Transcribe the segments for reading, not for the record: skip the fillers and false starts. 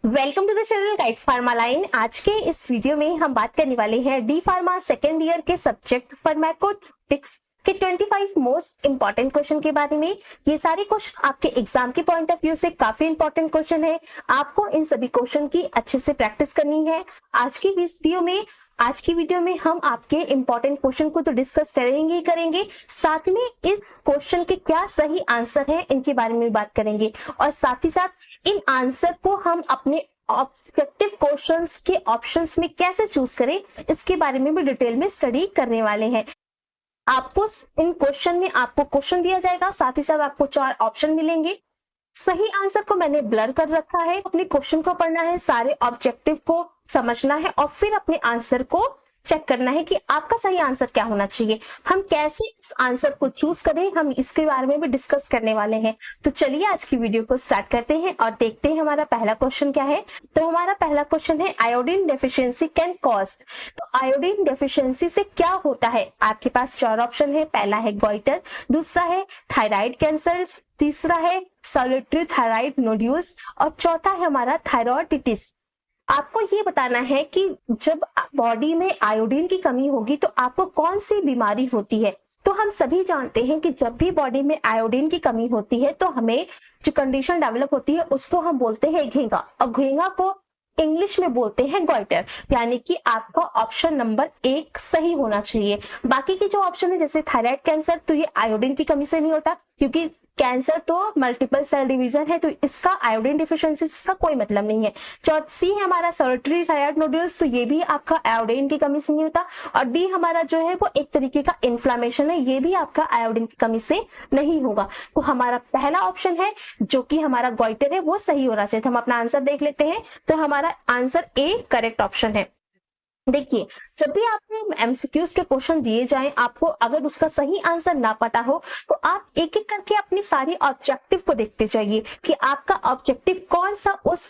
Welcome to the channel guide pharma line. आज के इस वीडियो में हम बात करने वाले हैं डी फार्मा सेकेंड ईयर के सब्जेक्ट फार्माकोटिक्स के 25 मोस्ट इंपॉर्टेंट क्वेश्चन के बारे में। ये सारे क्वेश्चन आपके एग्जाम के पॉइंट ऑफ व्यू से काफी इंपॉर्टेंट क्वेश्चन है। आपको इन सभी क्वेश्चन की अच्छे से प्रैक्टिस करनी है। आज की वीडियो में हम आपके इंपॉर्टेंट क्वेश्चन को तो डिस्कस करेंगे ही करेंगे, साथ में इस क्वेश्चन के क्या सही आंसर है इनके बारे में भी बात करेंगे, और साथ ही साथ इन आंसर को हम अपने ऑब्जेक्टिव क्वेश्चंस के ऑप्शंस में कैसे चूज करें इसके बारे में भी डिटेल में स्टडी करने वाले हैं। आपको इन क्वेश्चन में आपको क्वेश्चन दिया जाएगा, साथ ही साथ आपको 4 ऑप्शन मिलेंगे। सही आंसर को मैंने ब्लर कर रखा है। अपने क्वेश्चन को पढ़ना है, सारे ऑब्जेक्टिव को समझना है और फिर अपने आंसर को चेक करना है कि आपका सही आंसर क्या होना चाहिए। हम कैसे इस आंसर को चूज करें, हम इसके बारे में भी डिस्कस करने वाले हैं। तो चलिए आज की वीडियो को स्टार्ट करते हैं और देखते हैं हमारा पहला क्वेश्चन क्या है। तो हमारा पहला क्वेश्चन है आयोडीन डेफिशिएंसी कैन कॉज। तो आयोडीन डेफिशिएंसी से क्या होता है। आपके पास 4 ऑप्शन है। पहला है गॉइटर, दूसरा है थायराइड कैंसर, तीसरा है सॉलिटरी थायराइड नोड्यूल्स और चौथा है हमारा थायरॉइडिटिस। आपको ये बताना है कि जब बॉडी में आयोडीन की कमी होगी तो आपको कौन सी बीमारी होती है। तो हम सभी जानते हैं कि जब भी बॉडी में आयोडीन की कमी होती है तो हमें जो कंडीशन डेवलप होती है उसको हम बोलते हैं घेंगा, और घेंगा को इंग्लिश में बोलते हैं गॉइटर। यानी कि आपका ऑप्शन नंबर 1 सही होना चाहिए। बाकी के जो ऑप्शन है जैसे थायराइड कैंसर, तो ये आयोडीन की कमी से नहीं होता, क्योंकि कैंसर तो मल्टीपल सेल डिवीजन है, तो इसका आयोडीन डिफिशिएंसी का कोई मतलब नहीं है। सी है हमारा सॉलिटरी थायराइड नोड्यूल्स, तो ये भी आपका आयोडीन की कमी से नहीं होता। और डी हमारा जो है वो एक तरीके का इन्फ्लामेशन है, ये भी आपका आयोडीन की कमी से नहीं होगा। तो हमारा पहला ऑप्शन है जो कि हमारा गॉइटर है वो सही होना चाहिए। तो हम अपना आंसर देख लेते हैं। तो हमारा आंसर ए करेक्ट ऑप्शन है। देखिए, जब भी आपको एमसीक्यूज के क्वेश्चन दिए जाएं, आपको अगर उसका सही आंसर ना पता हो तो आप एक एक करके अपनी सारी ऑब्जेक्टिव को देखते जाइए कि आपका ऑब्जेक्टिव कौन सा उस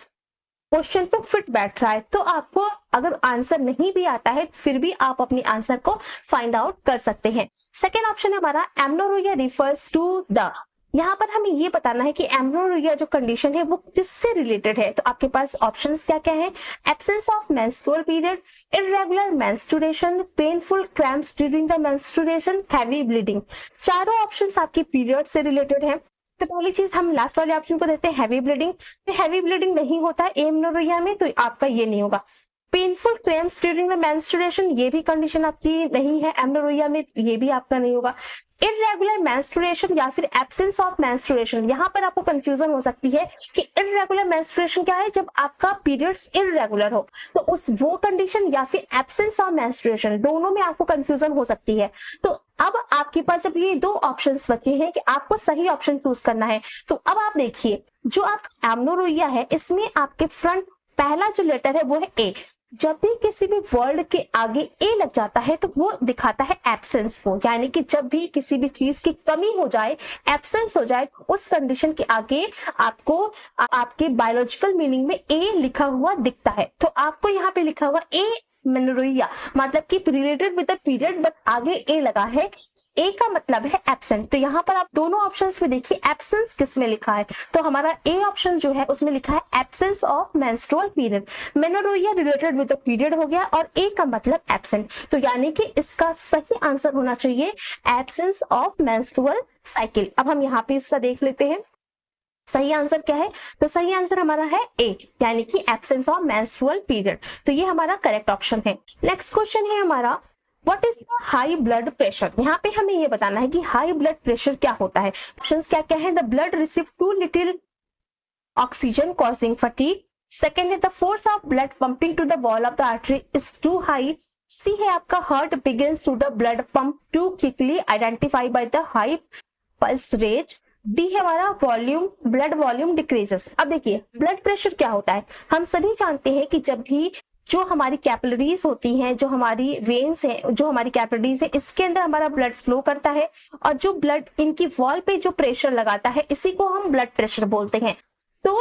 क्वेश्चन पे फिट बैठ रहा है। तो आपको अगर आंसर नहीं भी आता है फिर भी आप अपने आंसर को फाइंड आउट कर सकते हैं। सेकेंड ऑप्शन है हमारा एमनोरिया रिफर्स टू द। यहाँ पर हमें ये बताना है कि एमनोरिया जो कंडीशन है वो किससे रिलेटेड है। तो आपके पास ऑप्शंस क्या क्या है। Absence of menstrual period, irregular menstruation, painful cramps during the menstruation, heavy bleeding. चारों ऑप्शंस आपके पीरियड से रिलेटेड है। तो पहली चीज हम लास्ट वाले ऑप्शन को देते हैं हैवी ब्लीडिंग। तो हैवी ब्लीडिंग नहीं होता है एमनोरिया में, तो आपका ये नहीं होगा। Painful cramps during the menstruation, ये भी कंडीशन आपकी नहीं है एमनोरिया में, ये भी आपका नहीं होगा। इर्रेगुलर मेंस्ट्रुएशन या फिर एब्सेंस ऑफ मेंस्ट्रुएशन, यहाँ पर आपको कंफ्यूजन हो सकती है कि इर्रेगुलर मेंस्ट्रुएशन क्या है। जब आपका पीरियड्स इर्रेगुलर हो तो उस वो कंडीशन या फिर एब्सेंस ऑफ मेंस्ट्रुएशन, दोनों में आपको कंफ्यूजन हो सकती है। तो अब आपके पास जब ये 2 ऑप्शंस बचे हैं कि आपको सही ऑप्शन चूज करना है, तो अब आप देखिए जो आपका एमनोरिया है इसमें आपके फ्रंट पहला जो लेटर है वो है ए। जब भी किसी भी वर्ड के आगे ए लग जाता है तो वो दिखाता है एब्सेंस को, यानी कि जब भी किसी भी चीज की कमी हो जाए, एब्सेंस हो जाए, उस कंडीशन के आगे आपको आपके बायोलॉजिकल मीनिंग में ए लिखा हुआ दिखता है। तो आपको यहाँ पे लिखा हुआ ए मेनोरिया मतलब कि related with the period, but आगे ए लगा है, ए का मतलब है एब्सेंट। तो यहाँ पर आप दोनों ऑप्शंस में देखिए एब्सेंस किस में लिखा है। तो हमारा ए ऑप्शन जो है उसमें लिखा है absence of menstrual period. Menorrhoea related with the period हो गया और ए का मतलब एब्सेंट। तो यानी कि इसका सही आंसर होना चाहिए एब्सेंस ऑफ मेंस्ट्रुअल साइकिल। अब हम यहाँ पे इसका देख लेते हैं सही आंसर क्या है। तो सही आंसर हमारा है ए, यानी कि एब्सेंस ऑफ मेंस्ट्रुअल पीरियड। तो ये हमारा करेक्ट ऑप्शन है। नेक्स्ट क्वेश्चन है हमारा what is the high blood pressure. यहाँ पे हमें ये बताना है कि हाई ब्लड प्रेशर क्या होता है। ऑप्शंस क्या क्या है। The blood receive too little oxygen causing fatigue. Second है the force of blood pumping to the wall of the artery is too high. C है आपका heart begins to the blood pump too quickly identify by the high pulse rate. D है हमारा volume blood volume decreases. अब देखिए blood pressure क्या होता है। हम सभी जानते हैं कि जब भी जो हमारी कैपिलरीज होती हैं, जो हमारी वेन्स हैं, जो हमारी कैपिलरीज है, इसके अंदर हमारा ब्लड फ्लो करता है और जो ब्लड इनकी वॉल पे जो प्रेशर लगाता है इसी को हम ब्लड प्रेशर बोलते हैं। तो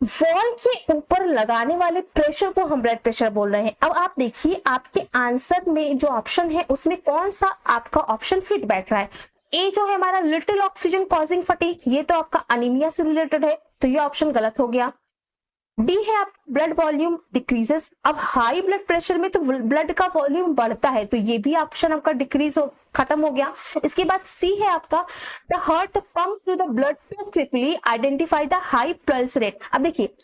वॉल के ऊपर लगाने वाले प्रेशर को हम ब्लड प्रेशर बोल रहे हैं। अब आप देखिए आपके आंसर में जो ऑप्शन है उसमें कौन सा आपका ऑप्शन फिट बैठ रहा है। ए जो है हमारा लिटिल ऑक्सीजन कॉजिंग फटीग, ये तो आपका अनीमिया से रिलेटेड है, तो ये ऑप्शन गलत हो गया। डी है आप ब्लड वॉल्यूम डिक्रीजेस। अब हाई ब्लड प्रेशर में तो ब्लड का वॉल्यूम बढ़ता है, तो ये भी ऑप्शन आपका डिक्रीज हो खत्म हो गया। इसके बाद सी है आपका the heart pump through the blood to quickly identify the high pulse rate. अब देखिए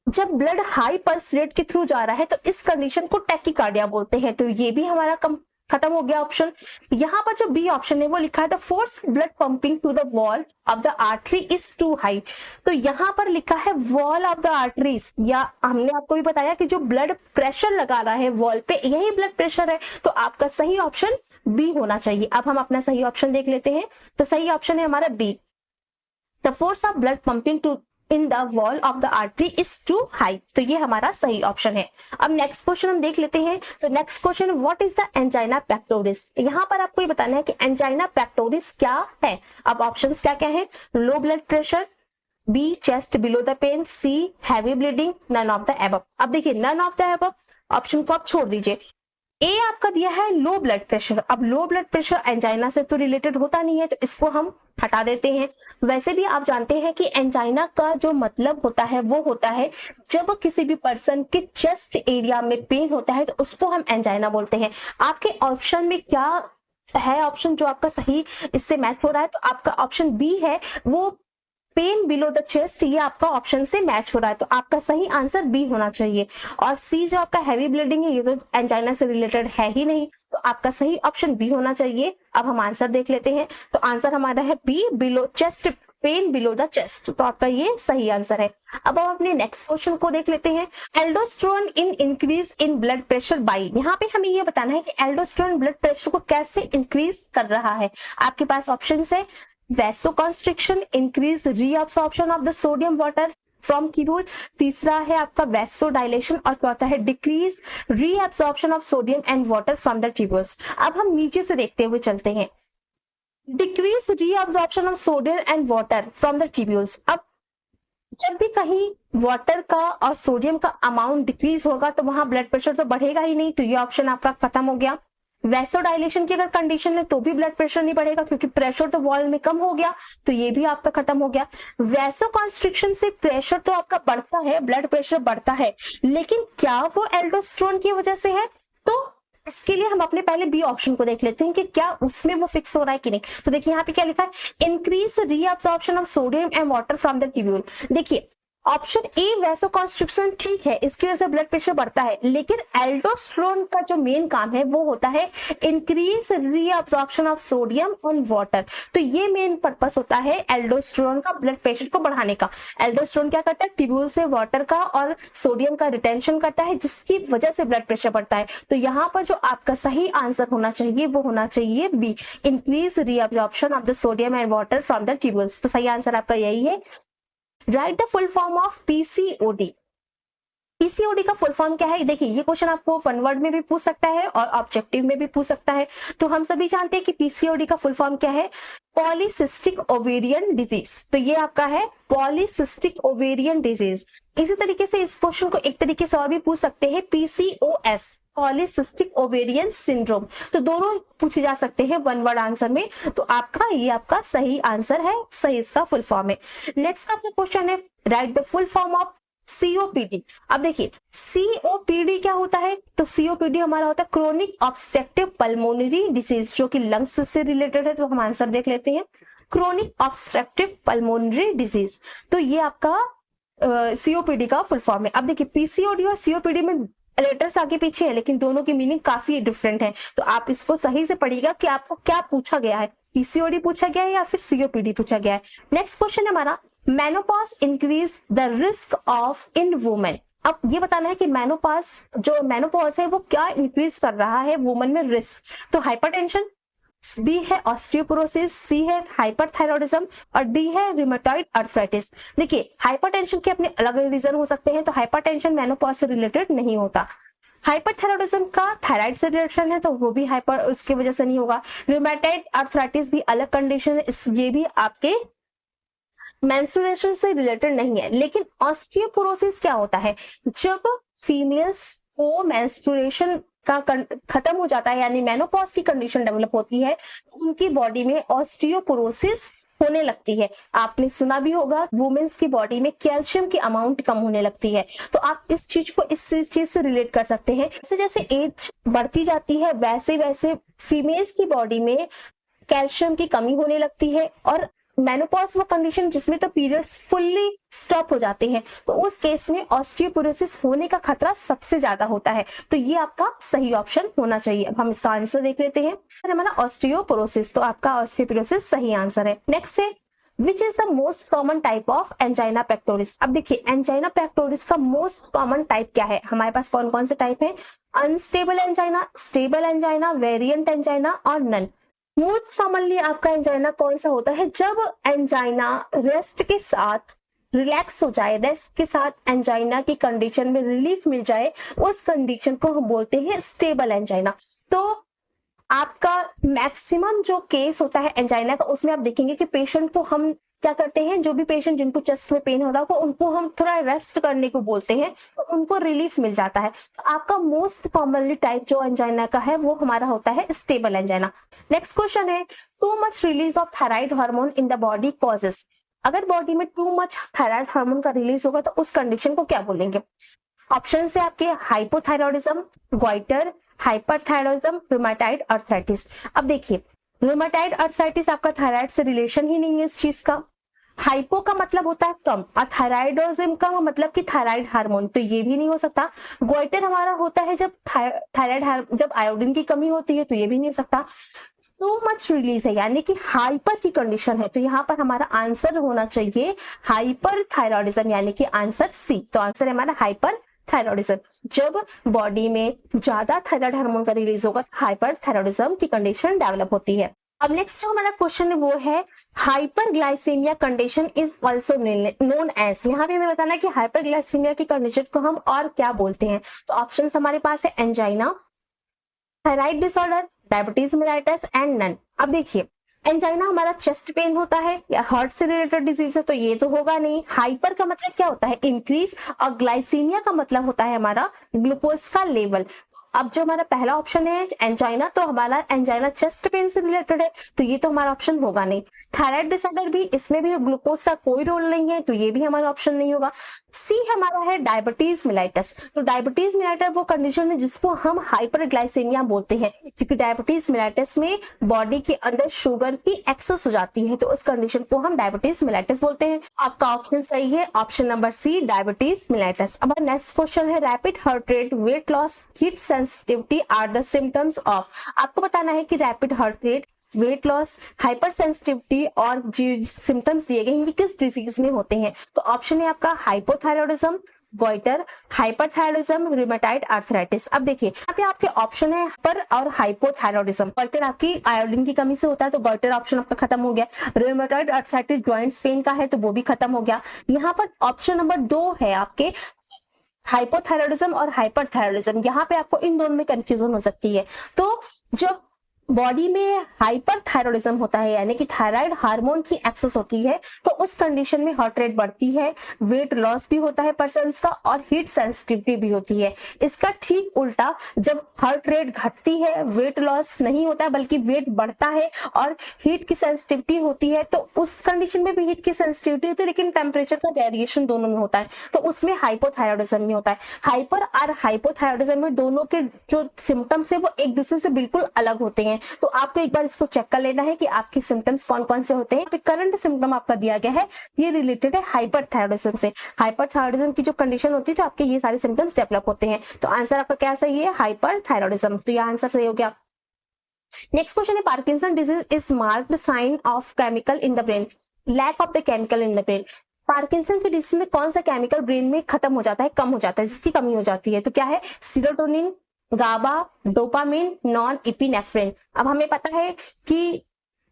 जब ब्लड हाई पल्स रेट के थ्रू जा रहा है तो इस कंडीशन को टैकीकार्डिया बोलते हैं, तो ये भी हमारा खत्म हो गया ऑप्शन। यहाँ पर जो बी ऑप्शन है वो लिखा है the force blood pumping to the wall of the artery is too high. तो यहाँ पर लिखा है वॉल ऑफ द आर्टरीज, या हमने आपको भी बताया कि जो ब्लड प्रेशर लगा रहा है वॉल पे यही ब्लड प्रेशर है, तो आपका सही ऑप्शन बी होना चाहिए। अब हम अपना सही ऑप्शन देख लेते हैं, तो सही ऑप्शन है हमारा B, the force of blood pumping to in the wall of the artery is too high, तो ये हमारा सही ऑप्शन है। अब नेक्स्ट क्वेश्चन हम देख लेते हैं, तो next question what is the angina pectoris. यहाँ पर आपको ये बताना है कि एंजाइना पेक्टोरिस क्या है। अब ऑप्शंस क्या क्या है, low blood pressure, B chest below the pain, C heavy bleeding, none of the above. अब देखिए none of the above option को आप छोड़ दीजिए। ए आपका दिया है लो ब्लड प्रेशर। अब लो ब्लड प्रेशर एंजाइना से तो रिलेटेड होता नहीं है, तो इसको हम हटा देते हैं। वैसे भी आप जानते हैं कि एंजाइना का जो मतलब होता है वो होता है जब किसी भी पर्सन के चेस्ट एरिया में पेन होता है तो उसको हम एंजाइना बोलते हैं। आपके ऑप्शन में क्या है ऑप्शन जो आपका सही इससे मैच हो रहा है, तो आपका ऑप्शन बी है वो पेन बिलो द चेस्ट, ये आपका ऑप्शन से मैच हो रहा है, तो आपका सही आंसर बी होना चाहिए। और सी जो आपका हैवी ब्लीडिंग है ये तो एंजाइना से रिलेटेड है ही नहीं, तो आपका सही ऑप्शन बी होना चाहिए। अब हम आंसर देख लेते हैं, तो आंसर हमारा है B below chest, pain below the chest, तो आपका ये सही आंसर है। अब हम अपने नेक्स्ट क्वेश्चन को देख लेते हैं, aldosterone in increase in blood pressure by. यहाँ पे हमें ये बताना है कि एल्डोस्टेरोन ब्लड प्रेशर को कैसे इंक्रीज कर रहा है। आपके पास ऑप्शन है vasoconstriction, increase reabsorption of the sodium water from tubule, तीसरा है आपका वैसोडाइलेशन, और चौथा है decrease reabsorption of sodium and water from the tubules. अब हम नीचे से देखते हुए चलते हैं, decrease reabsorption of sodium and water from the tubules. अब जब भी कहीं वाटर का और सोडियम का अमाउंट डिक्रीज होगा तो वहां ब्लड प्रेशर तो बढ़ेगा ही नहीं, तो ये ऑप्शन आपका खत्म हो गया। वैसोडाइलेशन की अगर कंडीशन है तो भी ब्लड प्रेशर नहीं बढ़ेगा क्योंकि प्रेशर तो वॉल में कम हो गया, तो ये भी आपका खत्म हो गया। वैसोकंस्ट्रिक्शन से प्रेशर तो आपका बढ़ता है, ब्लड प्रेशर बढ़ता है, लेकिन क्या वो एल्डोस्टेरोन की वजह से है, तो इसके लिए हम अपने पहले बी ऑप्शन को देख लेते हैं कि क्या उसमें वो फिक्स हो रहा है कि नहीं। तो देखिए यहाँ पे क्या लिखा है, increase reabsorption of sodium and water from the tubule. देखिए ऑप्शन ए वैसोकंस्ट्रिक्शन ठीक है, इसकी वजह से ब्लड प्रेशर बढ़ता है, लेकिन एल्डोस्टेरोन का जो मेन काम है वो होता है increase reabsorption of sodium and water, तो ये मेन पर्पस होता है एल्डोस्टेरोन का ब्लड प्रेशर को बढ़ाने का। एल्डोस्टेरोन क्या करता है, ट्यूब्यूल से वाटर का और सोडियम का रिटेंशन करता है, जिसकी वजह से ब्लड प्रेशर बढ़ता है। तो यहाँ पर जो आपका सही आंसर होना चाहिए वो होना चाहिए B, increase reabsorption of the sodium and water from the tubules, तो सही आंसर आपका यही है। Write the full form of PCOD. PCOD का फुल फॉर्म क्या है, देखिए ये क्वेश्चन आपको वन वर्ड में भी पूछ सकता है और ऑब्जेक्टिव में भी पूछ सकता है। तो हम सभी जानते हैं कि पीसीओडी का फुल फॉर्म क्या है, पॉलीसिस्टिक ओवेरियन डिजीज, तो ये आपका है पॉलीसिस्टिक ओवेरियन डिजीज। इसी तरीके से इस क्वेश्चन को एक तरीके से और भी पूछ सकते हैं, पीसीओएस, पॉलीसिस्टिक ओवेरियन सिंड्रोम, तो दोनों पूछे जा सकते हैं वन वर्ड आंसर में, तो आपका ये आपका सही आंसर है, सही इसका फुल फॉर्म है। नेक्स्ट आपका क्वेश्चन है, write the full form of COPD. अब देखिए सीओपीडी क्या होता है, तो सीओपीडी हमारा होता है क्रोनिक ऑब्स्ट्रक्टिव पल्मोनरी डिसीज, जो कि लंग्स से रिलेटेड है, तो हम आंसर देख लेते हैं, क्रोनिक ऑब्स्ट्रक्टिव पल्मोनरी डिजीज, तो ये आपका सीओपीडी का फुल फॉर्म है। अब देखिए पीसीओडी और सीओपीडी में लेटर्स आगे पीछे है, लेकिन दोनों की मीनिंग काफी डिफरेंट है, तो आप इसको सही से पढ़िएगा कि आपको क्या पूछा गया है, पीसीओडी पूछा गया है या फिर सीओपीडी पूछा गया है। नेक्स्ट क्वेश्चन है हमारा, menopause increase the risk of in women. अब ये बताना है कि मेनोपॉज है वो क्या इंक्रीज कर रहा है वुमेन में रिस्क, तो हाइपरटेंशन, बी है ऑस्टियोपोरोसिस, सी है हाइपरथायरॉयडिज्म और डी है रूमेटॉइड अर्थराइटिस। देखिए हाइपरटेंशन के अपने अलग अलग रीजन हो सकते हैं, तो हाइपरटेंशन मेनोपॉज से रिलेटेड नहीं होता। हाइपरथायरॉयडिज्म का थायराइड से रिलेशन है, तो वो भी हाइपर उसकी वजह से नहीं होगा। रूमेटॉइड अर्थराइटिस भी अलग कंडीशन है, ये भी आपके मेंस्ट्रुएशन से रिलेटेड नहीं है। लेकिन ऑस्टियोपोरोसिस क्या होता है, जब फीमेल्स को मेंस्ट्रुएशन का खत्म हो जाता है, यानी मेनोपॉज की कंडीशन डेवलप होती है, उनकी बॉडी में ऑस्टियोपोरोसिस होने लगती है। आपने सुना भी होगा वुमेन्स की बॉडी में कैल्शियम की अमाउंट कम होने लगती है, तो आप इस चीज को इस चीज से रिलेट कर सकते हैं। जैसे जैसे एज बढ़ती जाती है वैसे वैसे फीमेल्स की बॉडी में कैल्शियम की कमी होने लगती है, और मेनोपॉज वो कंडीशन जिसमें तो पीरियड्स फुल्ली स्टॉप हो जाते हैं, तो उस केस में ऑस्टियोपोरोसिस होने का खतरा सबसे ज्यादा होता है। तो ये आपका सही ऑप्शन होना चाहिए। अब हम इसका आंसर देख लेते हैं। हमारा ऑस्टियोपोरोसिस, तो आपका ऑस्टियोपोरोसिस सही आंसर है। नेक्स्ट है which is the most common type of angina pectoris. अब देखिए एंजाइना पेक्टोरिस का मोस्ट कॉमन टाइप क्या है। हमारे पास कौन कौन से टाइप है? Unstable angina, stable angina, variant angina और नन। मोस्ट कॉमनली आपका एंजाइना कौन सा होता है? जब एंजाइना रेस्ट के साथ रिलैक्स हो जाए, रेस्ट के साथ एंजाइना की कंडीशन में रिलीफ मिल जाए, उस कंडीशन को हम बोलते हैं स्टेबल एंजाइना। तो आपका मैक्सिमम जो केस होता है एंजाइना का, उसमें आप देखेंगे कि पेशेंट को हम क्या करते हैं, जो भी पेशेंट जिनको चेस्ट में पेन हो रहा हो उनको हम थोड़ा रेस्ट करने को बोलते हैं, तो उनको रिलीफ मिल जाता है। तो आपका मोस्ट कॉमनली टाइप जो एंजाइना का है वो हमारा होता है स्टेबल एंजाइना। नेक्स्ट क्वेश्चन है too much release of thyroid hormone in the body causes. अगर बॉडी में टू मच थायराइड हार्मोन का रिलीज होगा तो उस कंडीशन को क्या बोलेंगे? ऑप्शन है आपके hypothyroidism, goitre, hyperthyroidism, rheumatoid arthritis. अब देखिए रूमेटाइड आर्थराइटिस आपका थायराइड से रिलेशन ही नहीं है इस चीज का। हाइपो का मतलब होता है कम, और थायराइडोजिम का मतलब कि थायराइड हार्मोन, तो ये भी नहीं हो सकता। गोइटर हमारा होता है जब थायराइड जब आयोडीन की कमी होती है, तो ये भी नहीं हो सकता। टू मच रिलीज है यानी कि हाइपर की कंडीशन है, तो यहाँ पर हमारा आंसर होना चाहिए हाइपर थायरॉयडिज्म यानी कि आंसर सी। तो आंसर है हमारा हाइपर थायरॉयडिज्म। जब बॉडी में ज्यादा थायराइड हार्मोन का रिलीज होगा तो हाइपर थायरॉयडिज्म की कंडीशन डेवलप होती है। अब नेक्स्ट जो हमारा क्वेश्चन है वो है hyperglycaemia condition is also known as. यहाँ पे हमें बताना है कि हाइपरग्लाइसेमिया की कंडीशन को हम और क्या बोलते हैं। तो ऑप्शंस हमारे पास है angina, thyroid disorder, diabetes mellitus and none. अब देखिए एंजाइना हमारा चेस्ट पेन होता है या हार्ट से रिलेटेड डिजीज है, तो ये तो होगा नहीं। हाइपर का मतलब क्या होता है? इंक्रीज, और ग्लाइसीमिया का मतलब होता है हमारा ग्लूकोज का लेवल। अब जो हमारा पहला ऑप्शन है एंजाइना, तो हमारा एंजाइना चेस्ट पेन से रिलेटेड है, तो ये तो हमारा ऑप्शन होगा नहीं। थायराइड डिसऑर्डर भी, इसमें भी ग्लूकोज का कोई रोल नहीं है, तो ये भी हमारा ऑप्शन नहीं होगा। सी हमारा है डायबिटीज मिलाइटस। तो डायबिटीज मिलाइटस वो कंडीशन है जिसको हम हाइपरग्लाइसेमिया बोलते हैं, क्योंकि डायबिटीज मिलाइटस में बॉडी के अंदर शुगर की एक्सेस हो जाती है, तो उस कंडीशन को हम डायबिटीज मिलाइटस बोलते हैं। आपका ऑप्शन सही है, option number C diabetes mellitus. अब नेक्स्ट क्वेश्चन है rapid heart rate, weight loss, heat sensitivity are the symptoms of. आपको बताना है कि rapid heart rate, weight loss, hyper sensitivity और सिम्टम्स दिए गए हैं किस डिजीज में होते हैं। तो ऑप्शन है आपका hypothyroidism, goitre, hyperthyroidism, rheumatoid arthritis. अब देखिए यहाँ पे आपके ऑप्शन है पर और हाइपोथायरॉयडिज्म। गॉइटर आपकी आयोडीन की कमी से होता है, तो गॉइटर ऑप्शन आपका खत्म हो गया। रूमेटाइड आर्थराइटिस जॉइंट्स पेन का है, तो वो भी खत्म हो गया। यहाँ पर ऑप्शन नंबर 2 है आपके हाइपोथायरॉयडिज्म और हाइपरथायरॉयडिज्म। यहाँ पे आपको इन दोनों में कंफ्यूजन हो सकती है। तो जब बॉडी में हाइपरथायरॉयडिज्म होता है यानी कि थायराइड हार्मोन की एक्सेस होती है, तो उस कंडीशन में हार्ट रेट बढ़ती है, वेट लॉस भी होता है पर्सन्स का, और हीट सेंसिटिविटी भी होती है। इसका ठीक उल्टा जब हार्ट रेट घटती है, वेट लॉस नहीं होता है बल्कि वेट बढ़ता है और हीट की सेंसिटिविटी होती है, तो उस कंडीशन में भी हीट की सेंसिटिविटी होती है लेकिन टेम्परेचर का वेरिएशन दोनों में होता है, तो उसमें हाइपोथायरॉयडिज्म में होता है। हाइपर और हाइपोथायरॉयडिज्म में दोनों के जो सिम्टम्स है वो एक दूसरे से बिल्कुल अलग होते हैं, तो आपको एक बार इसको चेक कर लेना है कि आपके सिम्टम्स कौन कौन से होते हैं। करंट सिम्टम आपका दिया गया है, ये रिलेटेड है हाइपरथायरॉयडिज्म से। हाइपरथायरॉयडिज्म की जो कंडीशन होती है तो आपके ये सारे सिम्टम्स डेवलप होते हैं, तो आंसर आपका क्या सही है? हाइपरथायरॉयडिज्म। तो ये आंसर सही हो गया। नेक्स्ट क्वेश्चन है Parkinson disease is marked sign of chemical in the brain, lack of the chemical in the brain. Parkinson की डिजीज में कौन सा केमिकल ब्रेन में खत्म हो जाता है, कम हो जाता है, जिसकी कमी हो जाती है? तो क्या है? सीरोटोनिन, गाबा, डोपामिन, नॉन इपिनेफ्रिन। अब हमें पता है कि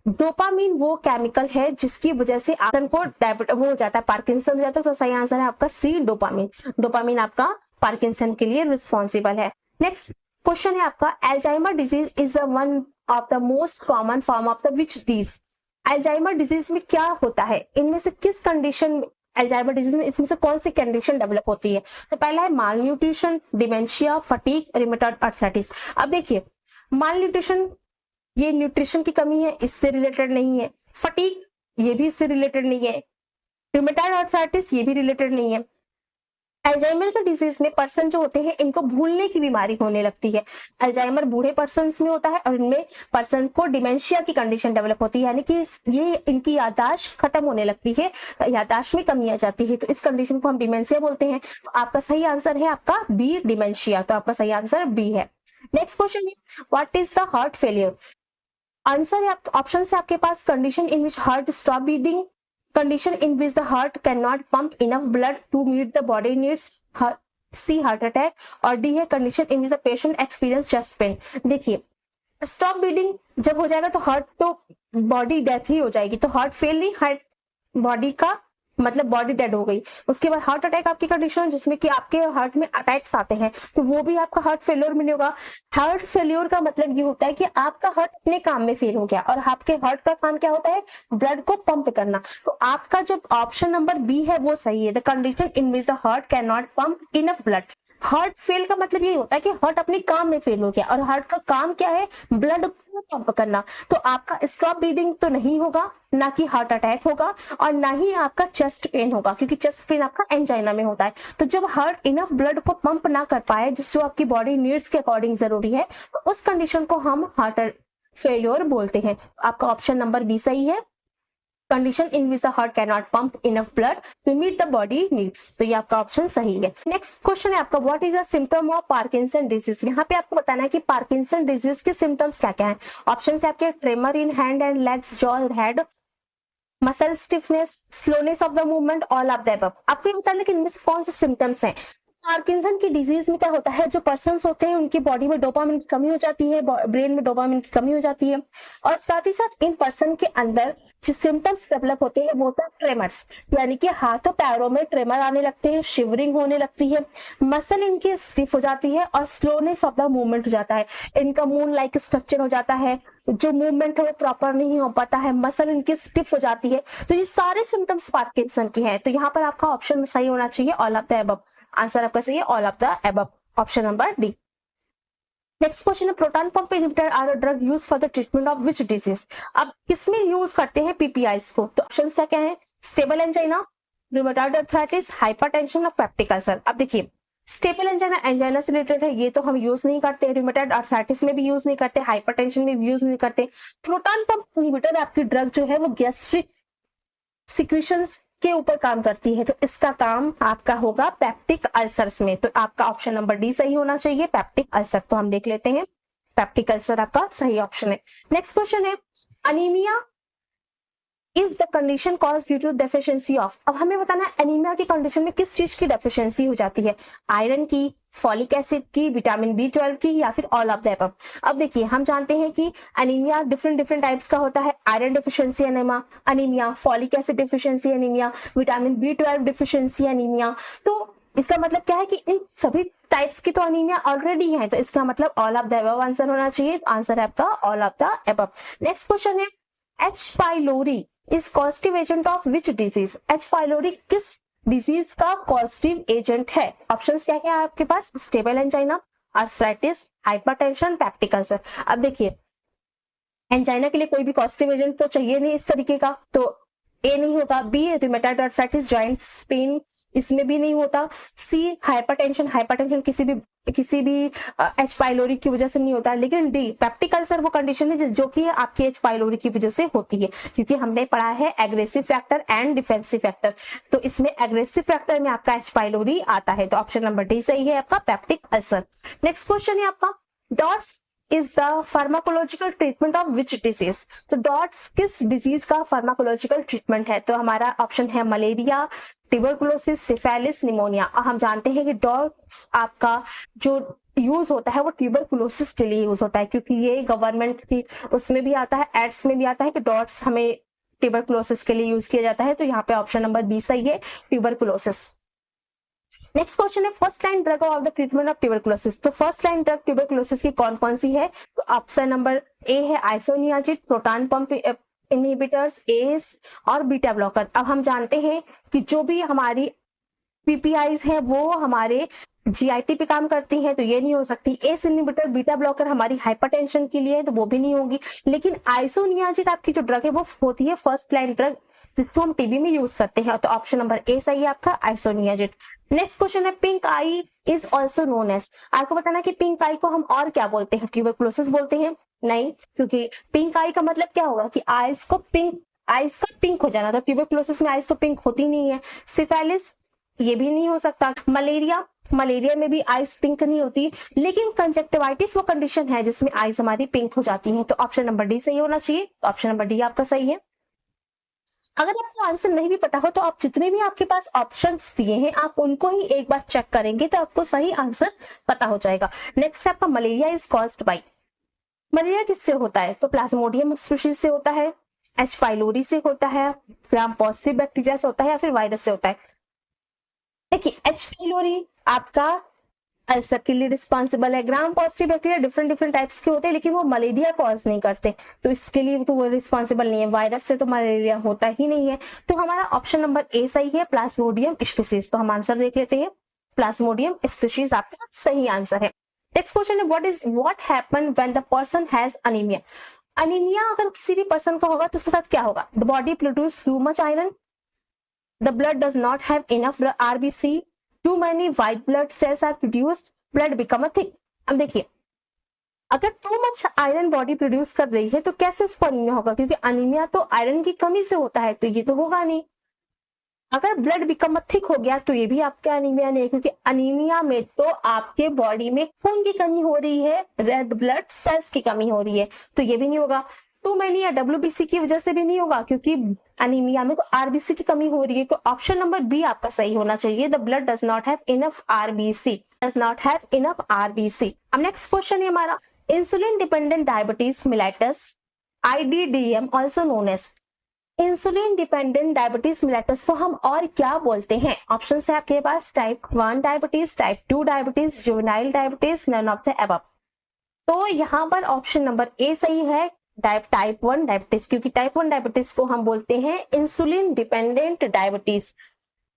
डोपामिन वो केमिकल है जिसकी वजह से आसन को वो हो जाता है, पार्किंसन हो जाता है, तो सही आंसर है आपका सी डोपामिन। डोपामिन आपका पार्किंसन के लिए रिस्पॉन्सिबल है। नेक्स्ट क्वेश्चन है आपका Alzheimer disease is one of the most common form of the which these. Alzheimer disease में क्या होता है, इनमें से किस कंडीशन एल्जाइमर डिजीज में इसमें से कौन सी कंडीशन डेवलप होती है? तो पहला है malnutrition, dementia, fatigue, rheumatoid arthritis. अब देखिए माल न्यूट्रिशन, ये न्यूट्रिशन की कमी है, इससे रिलेटेड नहीं है। फटीग ये भी इससे रिलेटेड नहीं है। रूमेटॉइड आर्थराइटिस, ये भी रिलेटेड नहीं है। अल्जाइमर का डिजीज में पर्सन जो होते हैं इनको भूलने की बीमारी होने लगती है। अल्जाइमर बूढ़े पर्सन में होता है और इनमें पर्सन को डिमेंशिया की कंडीशन डेवलप होती है, यानी कि ये इनकी याददाश्त खत्म होने लगती है, याददाश्त में कमी आ जाती है, तो इस कंडीशन को हम डिमेंशिया बोलते हैं। तो आपका सही आंसर है आपका बी, डिमेंशिया। तो आपका सही आंसर बी है। नेक्स्ट क्वेश्चन है, what is the heart failure? Answer है ऑप्शन से आपके पास condition in which heart stop beating, condition in which the heart cannot pump enough blood to meet the body needs, C heart attack, और D है condition in which the patient experience chest pain। देखिए, stop beating जब हो जाएगा तो heart तो body death ही हो जाएगी, तो हार्ट फेल नहीं, हार्ट बॉडी का मतलब बॉडी डेड हो गई। उसके बाद हार्ट अटैक आपकी कंडीशन जिसमें कि आपके हार्ट में अटैक्स आते हैं, तो वो भी आपका हार्ट फेलियर में नहीं होगा। हार्ट फेलियर का मतलब ये होता है कि आपका हार्ट अपने काम में फेल हो गया, और आपके हार्ट का काम क्या होता है? ब्लड को पंप करना। तो आपका जो ऑप्शन नंबर बी है वो सही है, the condition in which the heart can not pump enough blood. Heart fail का मतलब ये होता है कि हार्ट अपने काम में फेल हो गया, और हार्ट का काम क्या है? ब्लड को पंप करना। तो आपका स्टॉप ब्रीदिंग तो नहीं होगा, ना कि हार्ट अटैक होगा, और ना ही आपका चेस्ट पेन होगा, क्योंकि चेस्ट पेन आपका एंजाइना में होता है। तो जब हार्ट इनफ ब्लड को पंप ना कर पाए जो आपकी बॉडी नीड्स के अकॉर्डिंग जरूरी है, तो उस कंडीशन को हम हार्ट फेलियर बोलते हैं। आपका ऑप्शन नंबर बी सही है, condition in which the heart can not pump enough blood to meet the body needs. तो ये आपका ऑप्शन सही है। नेक्स्ट क्वेश्चन है आपका, what is a symptom of Parkinson disease? यहाँ पे आपको बताना है कि पार्किंसन डिजीज के सिम्टम्स क्या क्या है। ऑप्शन है आपके tremor in hand and legs, jaw, head, muscle stiffness, slowness of the movement, all of the above. आपको ये बताना है कि इनमें से कौन से सिम्टम्स हैं। पार्किंसन की डिजीज में क्या होता है, जो पर्सन्स होते हैं उनकी बॉडी में डोपामिन की कमी हो जाती है, ब्रेन में डोपामिन की कमी हो जाती है, और साथ ही साथ इन पर्सन के अंदर जो सिम्टम्स डेवलप होते हैं वो होता है ट्रेमर्स, यानी कि हाथों पैरों में ट्रेमर आने लगते हैं, शिवरिंग होने लगती है, मसल इनकी स्टिफ हो जाती है, और स्लोनेस ऑफ द मूवमेंट हो जाता है। इनका मून लाइक स्ट्रक्चर हो जाता है, जो मूवमेंट है वो प्रॉपर नहीं हो पाता है, मसल इनकी स्टिफ हो जाती है। तो ये सारे सिम्टम्स पार्किंसन के हैं। तो यहाँ पर आपका ऑप्शन सही होना चाहिए, all of the above. Answer आपका सही है, all of the above, option number D. Next question है, proton pump inhibitor are a drug use for the treatment of which disease? अब किसमें यूज करते हैं पीपीआईज को? तो ऑप्शंस क्या क्या है, stable angina, rheumatoid arthritis, hypertension और पेप्टिक अल्सर। अब देखिए, स्टेबल एंजाइना एंजाइना से रिलेटेड है, ये तो हम यूज नहीं करते, रूमेटॉइड आर्थराइटिस में भी यूज नहीं करते, हाइपरटेंशन में भी यूज नहीं करते। प्रोटॉन पंप इनहिबिटर आपकी ड्रग जो है वो गैस्ट्रिक सिक्रीशंस के ऊपर काम करती है, तो इसका काम आपका होगा पेप्टिक अल्सर्स में। तो आपका ऑप्शन नंबर डी सही होना चाहिए, पेप्टिक अल्सर। तो हम देख लेते हैं, पेप्टिक अल्सर आपका सही ऑप्शन है। नेक्स्ट क्वेश्चन है, anaemia is the condition cause due to deficiency of. अब हमें बताना है एनीमिया की कंडीशन में किस चीज की डेफिशिएंसी हो जाती है, आयरन की, फॉलिक एसिड की, विटामिन B12 की, या फिर ऑल ऑफ द अबव। अब देखिए, हम जानते हैं कि एनीमिया डिफरेंट टाइप्स का होता है, iron deficiency anaemia, folic acid deficiency anaemia, vitamin B12 deficiency anaemia. तो इसका मतलब क्या है कि इन सभी टाइप्स की तो अनीमिया ऑलरेडी है, तो इसका मतलब all of the above answer होना चाहिए। आंसर है आपका all of the above. Next question है, H. pylori is causative agent of which disease? H. pylori किस डिजीज का कॉजेटिव एजेंट है? ऑप्शंस क्या क्या है आपके पास, stable angina, arthritis, hypertension, peptic ulcer. अब देखिए, एंजाइना के लिए कोई भी कॉजेटिव एजेंट तो चाहिए नहीं इस तरीके का, तो ए नहीं होगा, B rheumatoid arthritis, joint pain, इसमें भी नहीं होता, सी हाइपरटेंशन किसी भी H. pylori की वजह से नहीं होता, लेकिन डी पेप्टिक अल्सर वो कंडीशन है जो कि आपकी H. pylori की वजह से होती है, क्योंकि हमने पढ़ा है aggressive factor and defensive factor, तो इसमें एग्रेसिव फैक्टर में आपका H. pylori आता है। तो ऑप्शन नंबर डी सही है आपका, पेप्टिक अल्सर। नेक्स्ट क्वेश्चन है आपका, dots is the pharmacological treatment of which disease? तो डॉट्स किस डिजीज का फार्माकोलॉजिकल ट्रीटमेंट है? तो हमारा ऑप्शन है मलेरिया, ट्यूबरकुलोसिस, सिफिलिस, निमोनिया। और हम जानते हैं कि डॉट्स आपका जो यूज होता है वो ट्यूबरकुलोसिस के लिए यूज होता है, क्योंकि ये गवर्नमेंट की उसमें भी आता है, एड्स में भी आता है कि डॉट्स हमें ट्यूबरकुलोसिस के लिए यूज किया जाता है। तो यहाँ पे ऑप्शन नंबर बी सही है, ट्यूबरकुलोसिस। नेक्स्ट क्वेश्चन है, first line drug of the treatment of tuberculosis. तो फर्स्ट लाइन ड्रग ट्यूबरकुलोसिस की कौन सी है? तो ऑप्शन नंबर ए है isoniazid, proton pump inhibitors, S और बीटा ब्लॉकर। अब हम जानते हैं कि जो भी हमारी पीपीआईज है वो हमारे जीआईटी पे काम करती हैं, तो ये नहीं हो सकती। एस इनहिबिटर बीटा ब्लॉकर हमारी हाइपरटेंशन के लिए है, तो वो भी नहीं होगी। लेकिन आइसोनियाजिड आपकी जो ड्रग है वो होती है फर्स्ट लाइन ड्रग, जिसको हम टीबी में यूज करते हैं, तो ऑप्शन नंबर ए सही है आपका, आइसोनियाजिड। नेक्स्ट क्वेश्चन है, pink eye is also known as. आपको बताना कि पिंक आई को हम और क्या बोलते हैं, ट्यूबरकुलोसिस बोलते हैं? नहीं, क्योंकि पिंक आई का मतलब क्या होगा कि आइज का पिंक हो जाना, तो ट्यूबरकुलोसिस में आइज तो पिंक होती नहीं है। सिफेलिस, ये भी नहीं हो सकता। मलेरिया में भी आइज पिंक नहीं होती। लेकिन कंजक्टिवाइटिस वो कंडीशन है जिसमें आइज हमारी पिंक हो जाती हैं, तो ऑप्शन नंबर डी सही होना चाहिए, तो ऑप्शन नंबर डी आपका सही है। अगर आपको आंसर नहीं भी पता हो तो आप जितने भी आपके पास ऑप्शंस दिए हैं आप उनको ही एक बार चेक करेंगे तो आपको सही आंसर पता हो जाएगा। नेक्स्ट है आपका, malaria is caused by. Malaria किससे होता है? तो प्लाज्मोडियम स्पीशीज से होता है, एच पाइलोरी से होता है, ग्राम पॉजिटिव बैक्टीरिया से होता है, या फिर वायरस से होता है। देखिए, एच पाइलोरी आपका अल्सर के लिए रिस्पॉन्सिबल है। Gram positive bacteria different types के होते हैं, लेकिन वो मलेरिया कॉज नहीं करते, तो इसके लिए तो वो रिस्पॉन्सिबल नहीं है। वायरस से तो मलेरिया होता ही नहीं है, तो हमारा ऑप्शन नंबर ए सही है, प्लाज्मोडियम स्पीशीज। तो हम आंसर देख लेते हैं, प्लाज्मोडियम स्पीशीज आपका सही आंसर है। नेक्स्ट क्वेश्चन है, what happen when the person has anaemia. Anaemia अगर किसी भी पर्सन का होगा तो उसके साथ क्या होगा? The body produce too much iron, the blood does not have enough RBC, too many white blood cells are produced, blood become a thick। अब देखिए, अगर too much iron body produce कर रही है तो कैसे उसको अनीमिया होगा? क्योंकि अनीमिया तो आयरन की कमी से होता है, तो ये तो होगा नहीं। अगर ब्लड बिकम थिक हो गया तो ये भी आपका अनीमिया नहीं है, क्योंकि अनीमिया में तो आपके बॉडी में खून की कमी हो रही है, रेड ब्लड सेल्स की कमी हो रही है, तो ये भी नहीं होगा। टू मैनी या डब्ल्यूबीसी की वजह से भी नहीं होगा, क्योंकि अनीमिया में तो आरबीसी की कमी हो रही है, तो ऑप्शन नंबर बी आपका सही होना चाहिए, the blood does not have enough RBC, does not have enough RBC. अब नेक्स्ट क्वेश्चन है हमारा, insulin dependent diabetes mellitus, IDDM also known as. Insulin dependent diabetes mellitus को हम और क्या बोलते हैं? ऑप्शन है आपके पास, type 1 diabetes, type 2 diabetes, juvenile diabetes, none of the above. तो यहाँ पर ऑप्शन नंबर ए सही है, टाइप 1 डायबिटीज, क्योंकि टाइप 1 डायबिटीज को हम बोलते हैं insulin dependent diabetes.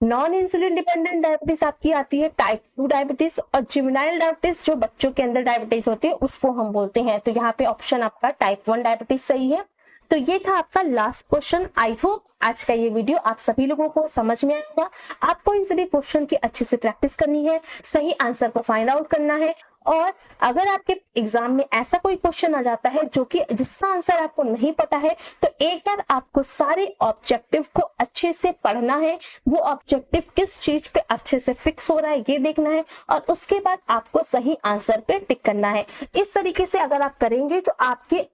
Non insulin dependent diabetes आपकी आती है टाइप 2 डायबिटीज, और जुवेनाइल डायबिटीज जो बच्चों के अंदर डायबिटीज होती है उसको हम बोलते हैं। तो यहाँ पे ऑप्शन आपका टाइप 1 डायबिटीज सही है। तो ये था आपका लास्ट क्वेश्चन। आई होप आज का ये वीडियो आप सभी लोगों को समझ में आएगा। आपको इन सभी क्वेश्चन की अच्छे से प्रैक्टिस करनी है, सही आंसर को फाइंड आउट करना है, और अगर आपके एग्जाम में ऐसा कोई क्वेश्चन आ जाता है जो कि जिसका आंसर आपको नहीं पता है, तो एक बार आपको सारे ऑब्जेक्टिव को अच्छे से पढ़ना है, वो ऑब्जेक्टिव किस चीज पे अच्छे से फिक्स हो रहा है ये देखना है, और उसके बाद आपको सही आंसर पे टिक करना है। इस तरीके से अगर आप करेंगे तो आपके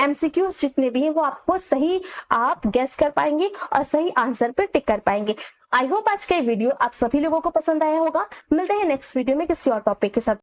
एमसीक्यूज जितने भी हैं वो आपको सही आप गेस कर पाएंगे और सही आंसर पे टिक कर पाएंगे। आई होप आज का वीडियो आप सभी लोगों को पसंद आया होगा। मिलते हैं नेक्स्ट वीडियो में किसी और टॉपिक के साथ।